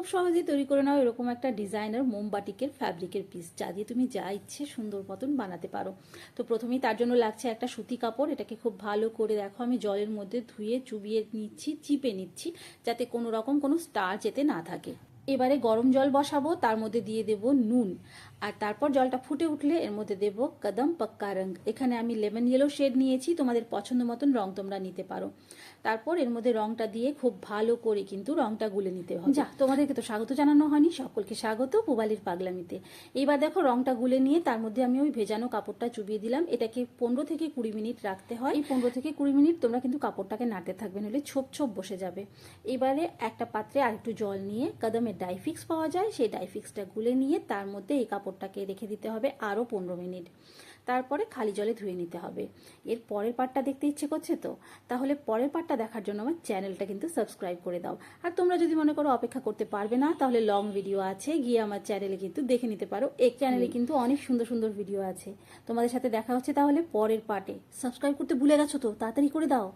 খুব সহজেই তৈরি করে নাও এরকম একটা ডিজাইনার মোমবাটিকের ফ্যাব্রিকের পিস, যা দিয়ে তুমি যা ইচ্ছে সুন্দর মতন বানাতে পারো। তো প্রথমেই তার জন্য লাগছে একটা সুতি কাপড়। এটাকে খুব ভালো করে দেখো আমি জলের মধ্যে ধুয়ে চুবিয়ে নিচ্ছি, চিপে নিচ্ছি, যাতে কোনো রকম কোনো স্টার্চ এতে না থাকে। এবারে গরম জল বসাবো, তার মধ্যে দিয়ে দেব নুন, আর তারপর জলটা ফুটে উঠলে এর মধ্যে দেব কদম পাক্কা রং। এখানে আমি লেমন ইয়েলো শেড নিয়েছি, তোমাদের পছন্দ মতন রং তোমরা নিতে পারো। তারপর এর মধ্যে রংটা দিয়ে খুব ভালো করে কিন্তু রংটা গুলে নিতে হবে। যা, তোমাদেরকে তো স্বাগত জানানো হয়নি, সকলকে স্বাগত পুবালির পাগলামিতে। এইবার দেখো রংটা গুলে নিয়ে তার মধ্যে আমি ওই ভেজানো কাপড়টা চুবিয়ে দিলাম। এটাকে 15 থেকে 20 মিনিট রাখতে হয়। এই 15 থেকে 20 মিনিট তোমরা কিন্তু কাপড়টাকে নাড়তে থাকবে, নইলে ছোপ ছোপ বসে যাবে। এবারে একটা পাত্রে আর একটু জল নিয়ে কদমের ডাইফিক্স পাওয়া যায়, সেই ডাইফিক্সটা গুলে নিয়ে তার মধ্যে এই কাপড়টাকে রেখে দিতে হবে আরও 15 মিনিট। তারপরে খালি জলে ধুয়ে নিতে হবে। এর পরের পার্টটা দেখতে ইচ্ছে করছে তো? তাহলে পরের পার্টটা দেখার জন্য আমার চ্যানেলটা কিন্তু সাবস্ক্রাইব করে দাও। আর তোমরা যদি মনে করো অপেক্ষা করতে পারবে না, তাহলে লং ভিডিও আছে, গিয়ে আমার চ্যানেলে কিন্তু দেখে নিতে পারো। এই চ্যানেলে কিন্তু অনেক সুন্দর সুন্দর ভিডিও আছে। তোমাদের সাথে দেখা হচ্ছে তাহলে পরের পার্টে। সাবস্ক্রাইব করতে ভুলে গেছো তো? তাড়াতাড়ি করে দাও।